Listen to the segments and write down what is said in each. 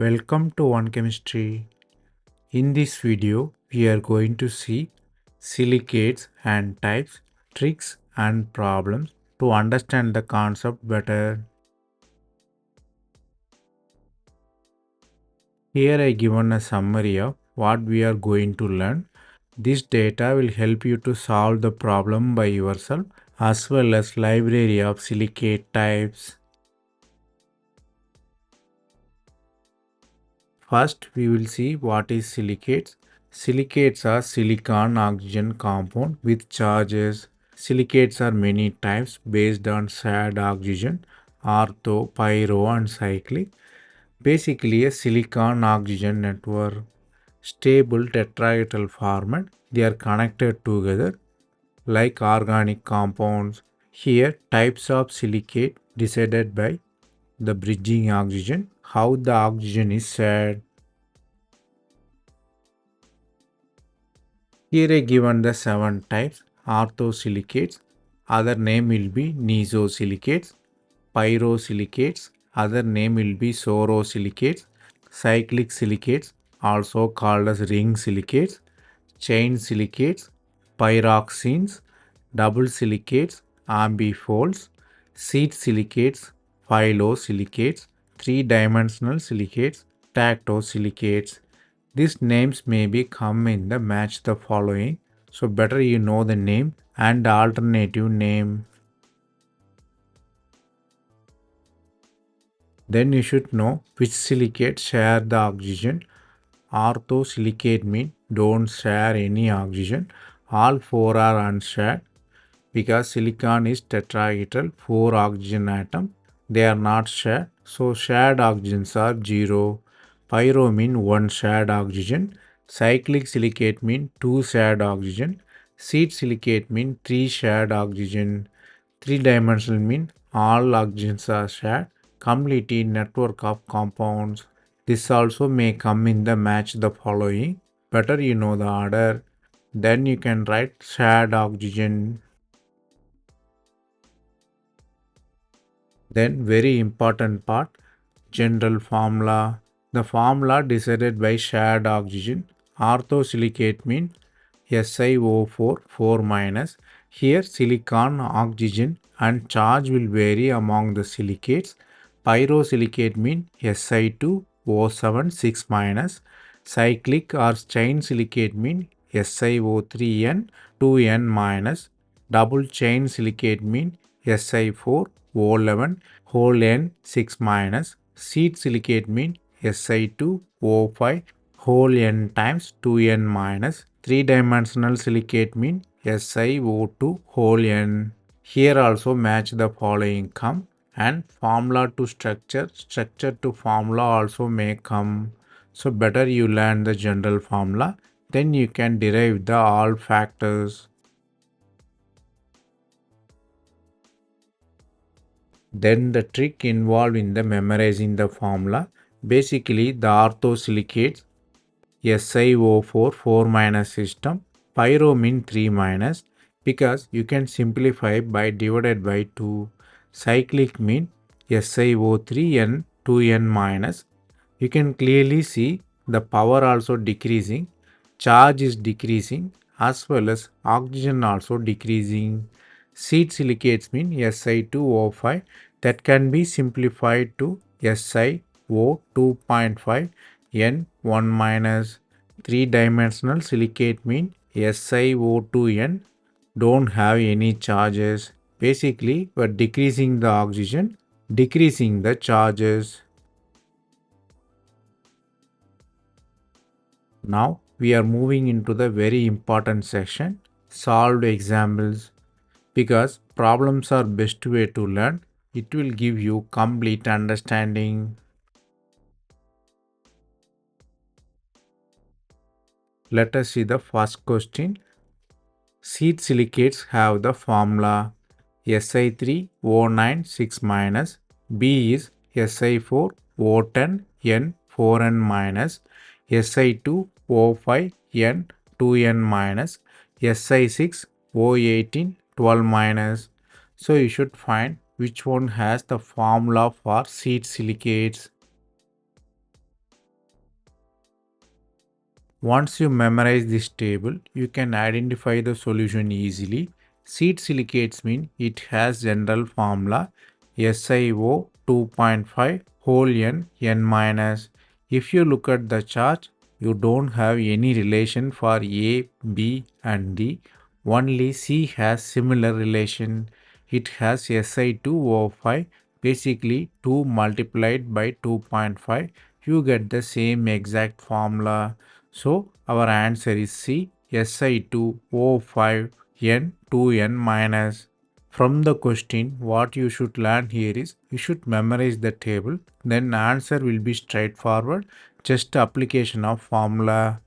Welcome to One Chemistry. In this video, we are going to see silicates and types, tricks and problems to understand the concept better. Here I given a summary of what we are going to learn. This data will help you to solve the problem by yourself as well as library of silicate types. First, we will see what is silicates. Silicates are silicon-oxygen compound with charges. Silicates are many types based on shared oxygen, ortho, pyro, and cyclic. Basically, a silicon-oxygen network. Stable tetrahedral format. They are connected together like organic compounds. Here, types of silicate decided by the bridging oxygen, how the oxygen is shared. Here I given the 7 types: orthosilicates, other name will be nesosilicates; pyrosilicates, other name will be sorosilicates; cyclic silicates, also called as ring silicates; chain silicates, pyroxenes; double silicates, ambifolds; seed silicates, phyllosilicates; three-dimensional silicates, tactosilicates. These names may be come in the match the following, so better you know the name and the alternative name. Then you should know which silicate share the oxygen. Orthosilicate mean don't share any oxygen. All four are unshared because silicon is tetrahedral, 4 oxygen atom. They are not shared, so shared oxygens are 0. Pyro mean 1 shared oxygen. Cyclic silicate mean 2 shared oxygen. Seed silicate mean 3 shared oxygen. 3-dimensional mean all oxygens are shared. Complete network of compounds. This also may come in the match the following. Better you know the order. Then you can write shared oxygen. Then very important part, general formula. The formula decided by shared oxygen. Orthosilicate means SiO₄ 4 minus. Here silicon, oxygen and charge will vary among the silicates. Pyrosilicate means Si2O7 6 minus. Cyclic or chain silicate means SiO3N 2N minus. Double chain silicate means Si4O11 whole N 6 minus. Seed silicate means Si2O5 whole N times 2N minus. Three-dimensional silicate mean SiO2 whole N. Here also match the following come, and formula to structure, structure to formula also may come. So better you learn the general formula, then you can derive the all factors. Then the trick involved in the memorizing the formula. Basically the orthosilicates SiO4 4 minus system, pyro mean 3 minus because you can simplify by divided by 2. Cyclic mean SiO3N 2N minus. You can clearly see the power also decreasing, charge is decreasing as well as oxygen also decreasing. Seed silicates mean Si2O5 that can be simplified to SiO2.5 N1 minus. Three-dimensional silicate mean SiO2N don't have any charges. Basically, we're decreasing the oxygen, decreasing the charges. Now we are moving into the very important section, solved examples. Because problems are best way to learn, it will give you complete understanding. Let us see the first question. Seed silicates have the formula Si3O9 6 minus, B is Si4O10 N 4N minus, Si2O5 N 2N minus, Si6O18 12 minus. So you should find which one has the formula for seed silicates. Once you memorize this table, you can identify the solution easily. Seed silicates mean it has general formula SiO 2.5 whole n minus. If you look at the chart, you don't have any relation for A, B and D. Only C has similar relation. It has Si2O5, basically 2 multiplied by 2.5. You get the same exact formula. So our answer is C, Si2O5N 2N minus. From the question, what you should learn here is you should memorize the table, then answer will be straightforward, just application of formula.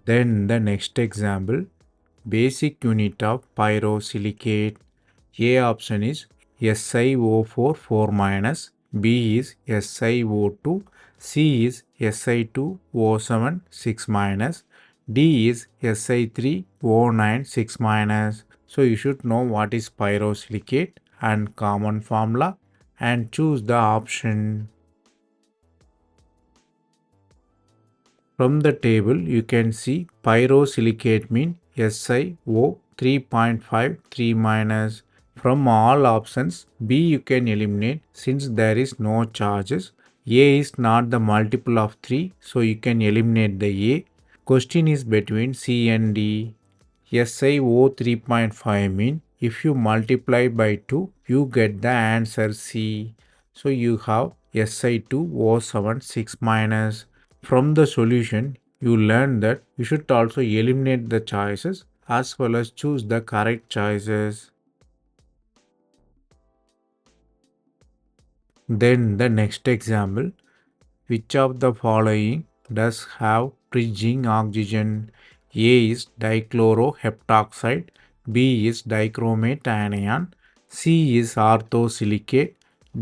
Then the next example, basic unit of pyrosilicate. A option is SiO4 4 minus, B is SiO2, C is Si2O7 6 minus, D is Si3O9 6 minus. So you should know what is pyrosilicate and common formula and choose the option. From the table, you can see pyrosilicate mean SiO 3.5 3 minus. From all options, B you can eliminate since there is no charges. A is not the multiple of 3, so you can eliminate the A. Question is between C and D. SiO 3.5 mean if you multiply by 2, you get the answer C. So you have Si2O7 6 minus. From the solution, you learn that you should also eliminate the choices as well as choose the correct choices. Then the next example, which of the following does have bridging oxygen? A is dichloroheptoxide, B is dichromate anion, C is orthosilicate,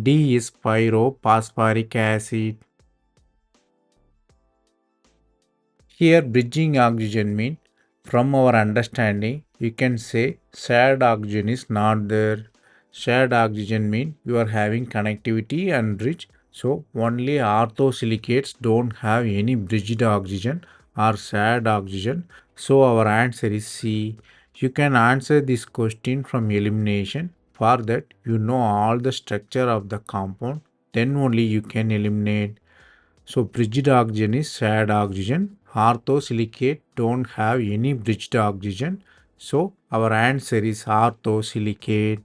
D is pyrophosphoric acid. Here bridging oxygen mean from our understanding you can say shared oxygen is not there. Shared oxygen mean you are having connectivity and bridge. So only orthosilicates don't have any bridged oxygen or shared oxygen. So our answer is C. You can answer this question from elimination. For that you know all the structure of the compound. Then only you can eliminate. So bridged oxygen is shared oxygen. Orthosilicate don't have any bridged oxygen. So our answer is orthosilicate.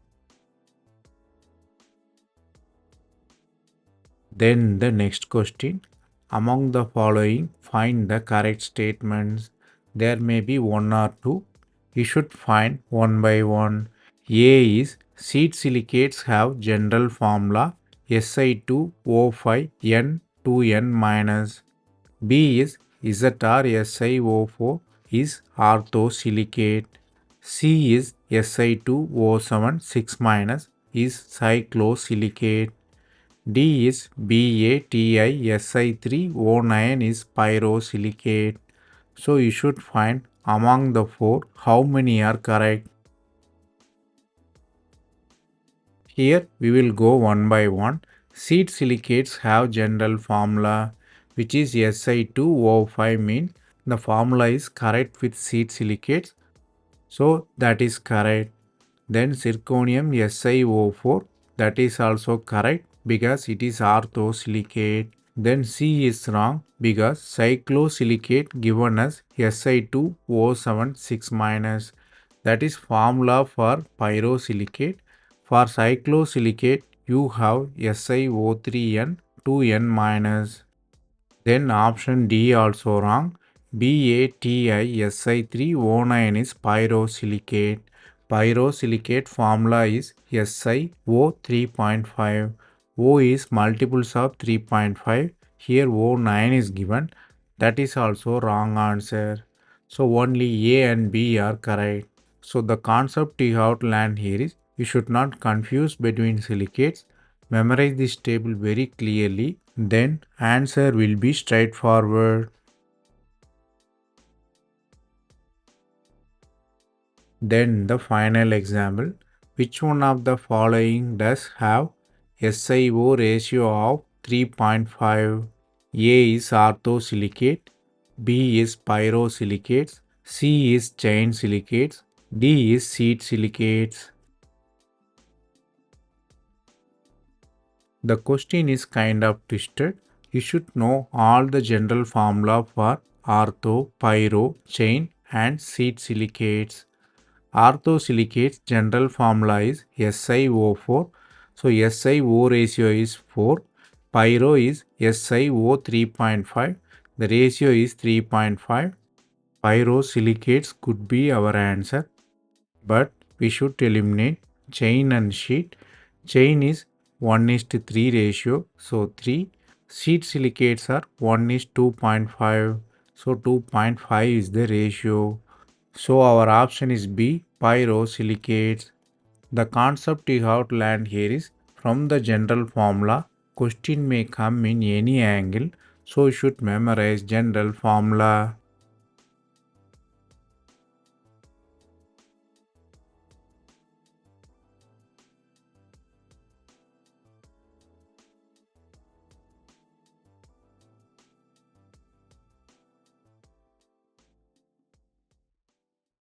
Then the next question. Among the following, find the correct statements. There may be one or two. You should find one by one. A is seed silicates have general formula Si2O5N 2N minus. B is ZrSiO4 is orthosilicate. C is Si2O7 6 minus is cyclosilicate. D is BaTiSi3O9 is pyrosilicate. So you should find among the four how many are correct. Here we will go one by one. Seed silicates have general formula which is Si2O5 mean the formula is correct with seed silicates. So that is correct. Then zirconium SiO4 that is also correct because it is orthosilicate. Then C is wrong because cyclosilicate given us Si2O7 6 minus. That is formula for pyrosilicate. For cyclosilicate you have SiO3N 2N minus. Then option D also wrong. BaTiSi3O9 is pyrosilicate. Pyrosilicate formula is SiO 3.5. O is multiples of 3.5. Here O9 is given. That is also wrong answer. So only A and B are correct. So the concept you have to learn here is you should not confuse between silicates. Memorize this table very clearly. Then answer will be straightforward. Then the final example. Which one of the following does have SiO ratio of 3.5? A is orthosilicate, B is pyrosilicates, C is chain silicates, D is seed silicates. The question is kind of twisted. You should know all the general formula for ortho, pyro, chain and seed silicates. Orthosilicates general formula is SiO4. So SiO ratio is 4. Pyro is SiO 3.5. The ratio is 3.5. Pyrosilicates could be our answer, but we should eliminate chain and sheet. Chain is 1:3 ratio, so 3. Sheet silicates are 1:2.5, so 2.5 is the ratio. So our option is B, pyrosilicates. The concept you have to learn here is from the general formula, question may come in any angle, so you should memorize general formula.